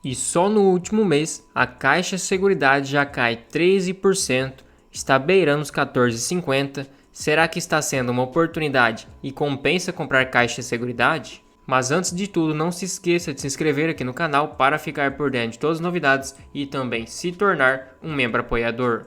E só no último mês, a Caixa Seguridade já cai 13%, está beirando os 14,50. Será que está sendo uma oportunidade e compensa comprar Caixa Seguridade? Mas antes de tudo, não se esqueça de se inscrever aqui no canal para ficar por dentro de todas as novidades e também se tornar um membro apoiador.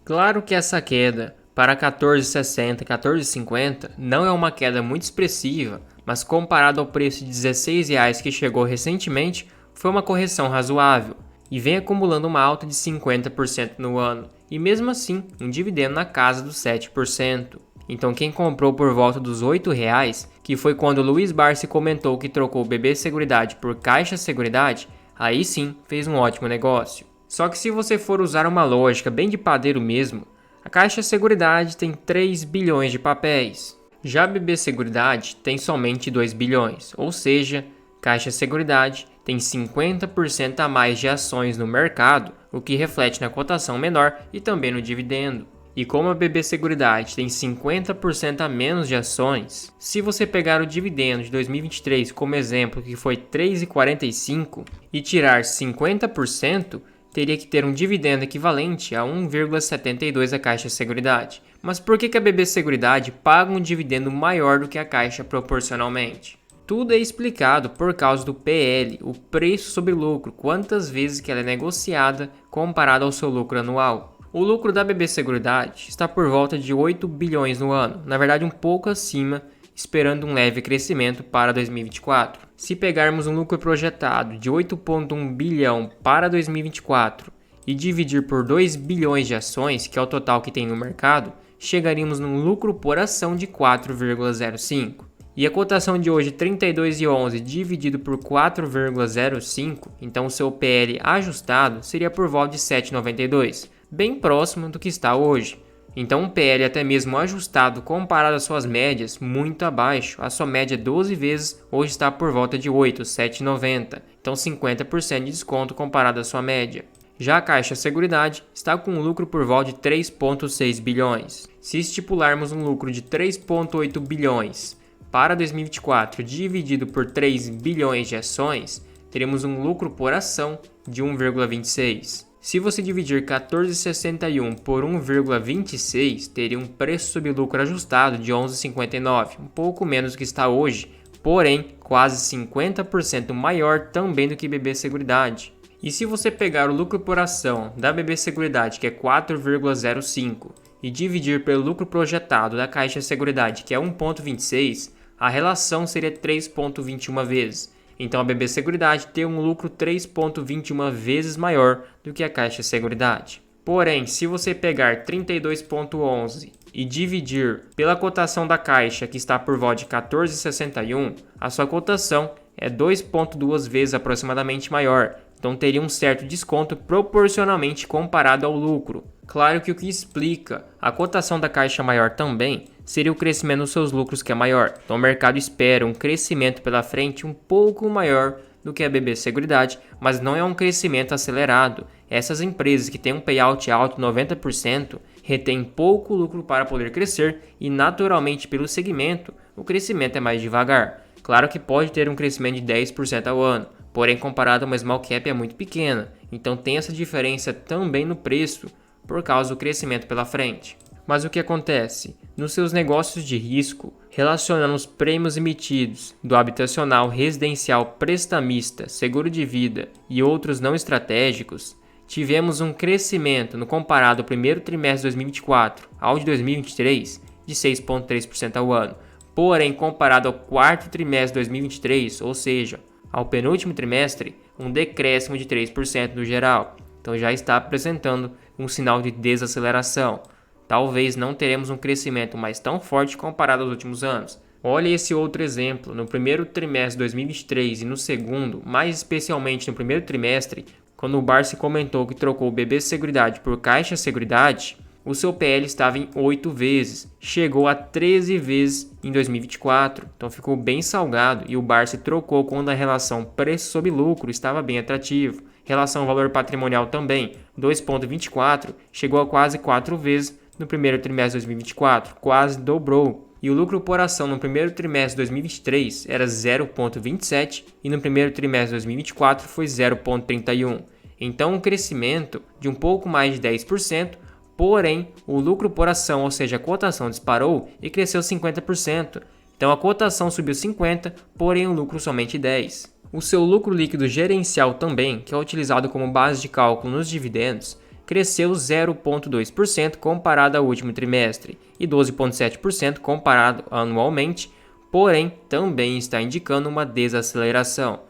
Claro que essa queda para 14,60 e 14,50 não é uma queda muito expressiva, mas comparado ao preço de R$16 que chegou recentemente, foi uma correção razoável e vem acumulando uma alta de 50% no ano, e mesmo assim um dividendo na casa dos 7%. Então quem comprou por volta dos R$8, que foi quando o Luiz Barsi comentou que trocou o BB Seguridade por Caixa Seguridade, aí sim fez um ótimo negócio. Só que se você for usar uma lógica bem de padeiro mesmo, a Caixa Seguridade tem 3 bilhões de papéis. Já a BB Seguridade tem somente 2 bilhões, ou seja, Caixa Seguridade tem 50% a mais de ações no mercado, o que reflete na cotação menor e também no dividendo. E como a BB Seguridade tem 50% a menos de ações, se você pegar o dividendo de 2023 como exemplo, que foi R$ 3,45, e tirar 50%, teria que ter um dividendo equivalente a 1,72 da Caixa Seguridade. Mas por que a BB Seguridade paga um dividendo maior do que a Caixa proporcionalmente? Tudo é explicado por causa do PL, o preço sobre lucro, quantas vezes que ela é negociada comparado ao seu lucro anual. O lucro da BB Seguridade está por volta de 8 bilhões no ano, na verdade um pouco acima, esperando um leve crescimento para 2024. Se pegarmos um lucro projetado de 8,1 bilhão para 2024 e dividir por 2 bilhões de ações, que é o total que tem no mercado, chegaríamos num lucro por ação de 4,05. E a cotação de hoje, 32,11 dividido por 4,05, então o seu PL ajustado seria por volta de 7,92, bem próximo do que está hoje. Então um PL até mesmo ajustado comparado às suas médias, muito abaixo. A sua média 12 vezes hoje está por volta de 8, 7,90. Então 50% de desconto comparado à sua média. Já a Caixa Seguridade está com um lucro por volta de 3,6 bilhões. Se estipularmos um lucro de 3,8 bilhões para 2024 dividido por 3 bilhões de ações, teremos um lucro por ação de 1,26. Se você dividir 14,61 por 1,26, teria um preço sobre lucro ajustado de 11,59, um pouco menos do que está hoje, porém quase 50% maior também do que BB Seguridade. E se você pegar o lucro por ação da BB Seguridade, que é 4,05, e dividir pelo lucro projetado da Caixa Seguridade, que é 1,26, a relação seria 3,21 vezes. Então a BB Seguridade tem um lucro 3,21 vezes maior do que a Caixa Seguridade. Porém, se você pegar 32,11 e dividir pela cotação da Caixa, que está por volta de 14,61, a sua cotação é 2,2 vezes aproximadamente maior. Então teria um certo desconto proporcionalmente comparado ao lucro. Claro que o que explica a cotação da Caixa maior também seria o crescimento dos seus lucros, que é maior. Então o mercado espera um crescimento pela frente um pouco maior do que a BB Seguridade, mas não é um crescimento acelerado. Essas empresas que têm um payout alto, 90%, retêm pouco lucro para poder crescer e naturalmente pelo segmento o crescimento é mais devagar. Claro que pode ter um crescimento de 10% ao ano, porém comparado a uma small cap é muito pequena, então tem essa diferença também no preço por causa do crescimento pela frente. Mas o que acontece? Nos seus negócios de risco, relacionando os prêmios emitidos do habitacional, residencial, prestamista, seguro de vida e outros não estratégicos, tivemos um crescimento no comparado ao primeiro trimestre de 2024 ao de 2023 de 6,3% ao ano. Porém, comparado ao quarto trimestre de 2023, ou seja, ao penúltimo trimestre, um decréscimo de 3% no geral. Então já está apresentando um sinal de desaceleração. Talvez não teremos um crescimento mais tão forte comparado aos últimos anos. Olha esse outro exemplo. No primeiro trimestre de 2023 e no segundo, mais especialmente no primeiro trimestre, quando o Barsi comentou que trocou o BB Seguridade por Caixa Seguridade, o seu PL estava em 8 vezes, chegou a 13 vezes em 2024, então ficou bem salgado e o Barsi trocou quando a relação preço sobre lucro estava bem atrativo. Relação valor patrimonial também, 2,24, chegou a quase 4 vezes no primeiro trimestre de 2024, quase dobrou. e o lucro por ação no primeiro trimestre de 2023 era 0,27 e no primeiro trimestre de 2024 foi 0,31. Então um crescimento de um pouco mais de 10%, porém o lucro por ação, ou seja, a cotação disparou e cresceu 50%. Então a cotação subiu 50%, porém o lucro somente 10%. O seu lucro líquido gerencial também, que é utilizado como base de cálculo nos dividendos, cresceu 0,2% comparado ao último trimestre e 12,7% comparado anualmente, porém também está indicando uma desaceleração.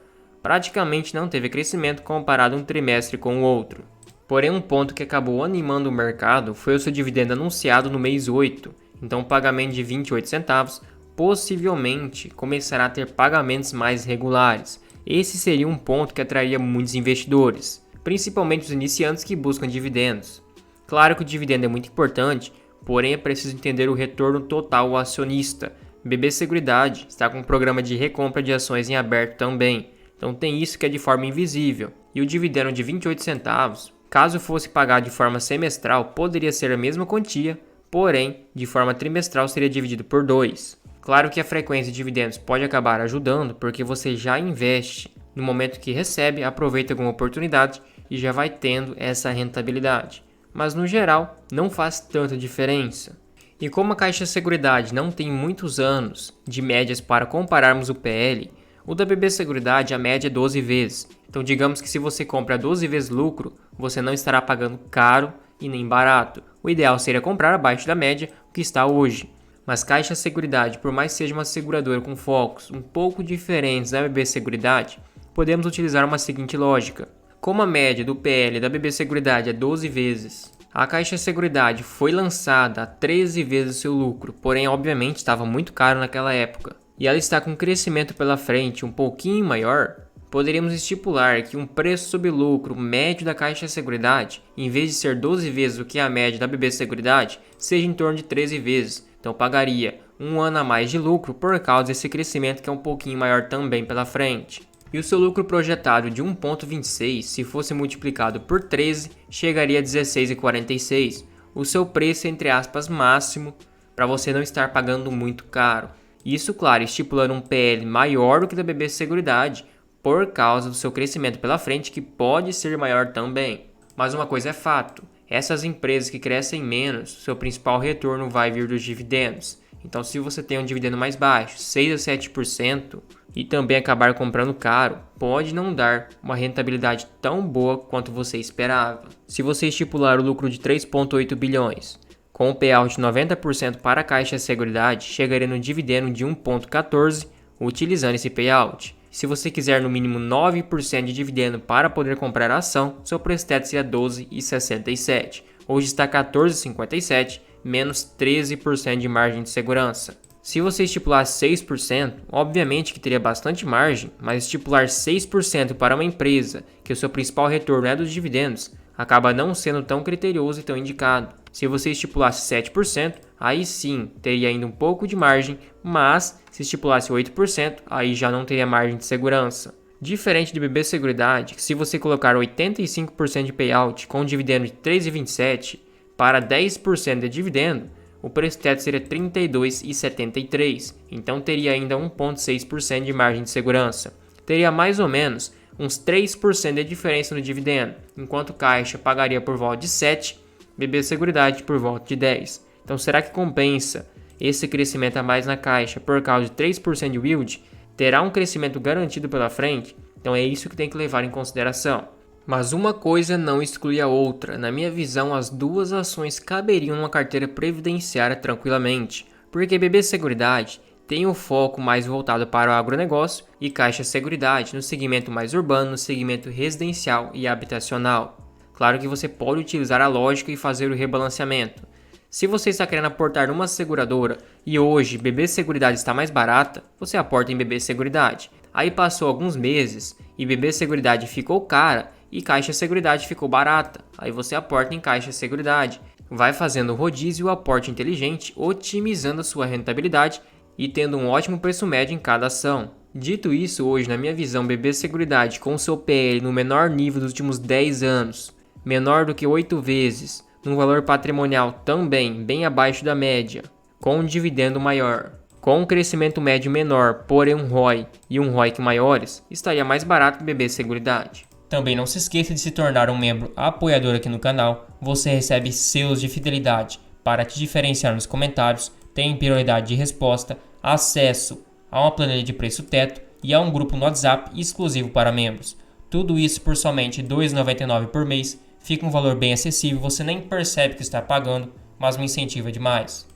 Praticamente não teve crescimento comparado um trimestre com o outro. Porém, um ponto que acabou animando o mercado foi o seu dividendo anunciado no mês 8, então o pagamento de 28 centavos possivelmente começará a ter pagamentos mais regulares. Esse seria um ponto que atrairia muitos investidores, principalmente os iniciantes que buscam dividendos. Claro que o dividendo é muito importante, porém é preciso entender o retorno total ao acionista. BB Seguridade está com um programa de recompra de ações em aberto também, então tem isso que é de forma invisível. E o dividendo de 28 centavos, caso fosse pagado de forma semestral, poderia ser a mesma quantia, porém, de forma trimestral seria dividido por 2. Claro que a frequência de dividendos pode acabar ajudando, porque você já investe no momento que recebe, aproveita alguma oportunidade e já vai tendo essa rentabilidade. Mas no geral, não faz tanta diferença. E como a Caixa Seguridade não tem muitos anos de médias para compararmos o PL, o da BB Seguridade a média é 12 vezes. Então digamos que se você compra 12 vezes lucro, você não estará pagando caro e nem barato. O ideal seria comprar abaixo da média, o que está hoje. Mas Caixa Seguridade, por mais que seja uma seguradora com focos um pouco diferentes da BB Seguridade, podemos utilizar uma seguinte lógica. Como a média do PL da BB Seguridade é 12 vezes, a Caixa Seguridade foi lançada a 13 vezes o seu lucro, porém obviamente estava muito caro naquela época, e ela está com um crescimento pela frente um pouquinho maior, poderíamos estipular que um preço sobre lucro médio da Caixa Seguridade, em vez de ser 12 vezes o que é a média da BB Seguridade, seja em torno de 13 vezes. Então pagaria um ano a mais de lucro por causa desse crescimento que é um pouquinho maior também pela frente. E o seu lucro projetado de 1,26, se fosse multiplicado por 13, chegaria a 16,46. O seu preço, entre aspas, máximo, para você não estar pagando muito caro. Isso, claro, estipulando um PL maior do que da BB Seguridade, por causa do seu crescimento pela frente, que pode ser maior também. Mas uma coisa é fato. Essas empresas que crescem menos, seu principal retorno vai vir dos dividendos. Então, se você tem um dividendo mais baixo, 6 a 7%, e também acabar comprando caro, pode não dar uma rentabilidade tão boa quanto você esperava. Se você estipular o lucro de 3,8 bilhões, com um payout de 90% para a Caixa Seguridade, chegaria no dividendo de 1,14 utilizando esse payout. Se você quiser no mínimo 9% de dividendo para poder comprar a ação, seu preço teto seria 12,67. Hoje está 14,57, menos 13% de margem de segurança. Se você estipular 6%, obviamente que teria bastante margem, mas estipular 6% para uma empresa que o seu principal retorno é dos dividendos, acaba não sendo tão criterioso e tão indicado. Se você estipulasse 7%, aí sim teria ainda um pouco de margem, mas se estipulasse 8%, aí já não teria margem de segurança. Diferente de BB Seguridade, que se você colocar 85% de payout com um dividendo de 3,27 para 10% de dividendo, o preço teto seria 32,73, então teria ainda 1,6% de margem de segurança. Teria mais ou menos uns 3% de diferença no dividendo, enquanto Caixa pagaria por volta de 7%, BB Seguridade por volta de 10%. Então será que compensa esse crescimento a mais na Caixa por causa de 3% de yield? Terá um crescimento garantido pela frente? Então é isso que tem que levar em consideração. Mas uma coisa não exclui a outra. Na minha visão, as duas ações caberiam numa carteira previdenciária tranquilamente, porque BB Seguridade tem o foco mais voltado para o agronegócio e Caixa Seguridade no segmento mais urbano, no segmento residencial e habitacional. Claro que você pode utilizar a lógica e fazer o rebalanceamento. Se você está querendo aportar numa seguradora e hoje BB Seguridade está mais barata, você aporta em BB Seguridade. Aí passou alguns meses e BB Seguridade ficou cara e Caixa Seguridade ficou barata. Aí você aporta em Caixa Seguridade. Vai fazendo o rodízio e o aporte inteligente, otimizando a sua rentabilidade e tendo um ótimo preço médio em cada ação. Dito isso, hoje na minha visão, BB Seguridade com seu PL no menor nível dos últimos 10 anos, menor do que 8 vezes, num valor patrimonial também bem abaixo da média, com um dividendo maior. Com um crescimento médio menor, porém um ROI e um ROIC maiores, estaria mais barato que BB Seguridade. Também não se esqueça de se tornar um membro apoiador aqui no canal. Você recebe selos de fidelidade para te diferenciar nos comentários, tem prioridade de resposta, acesso a uma planilha de preço teto e a um grupo no WhatsApp exclusivo para membros. Tudo isso por somente R$ 2,99 por mês. Fica um valor bem acessível, você nem percebe que está pagando, mas me incentiva demais.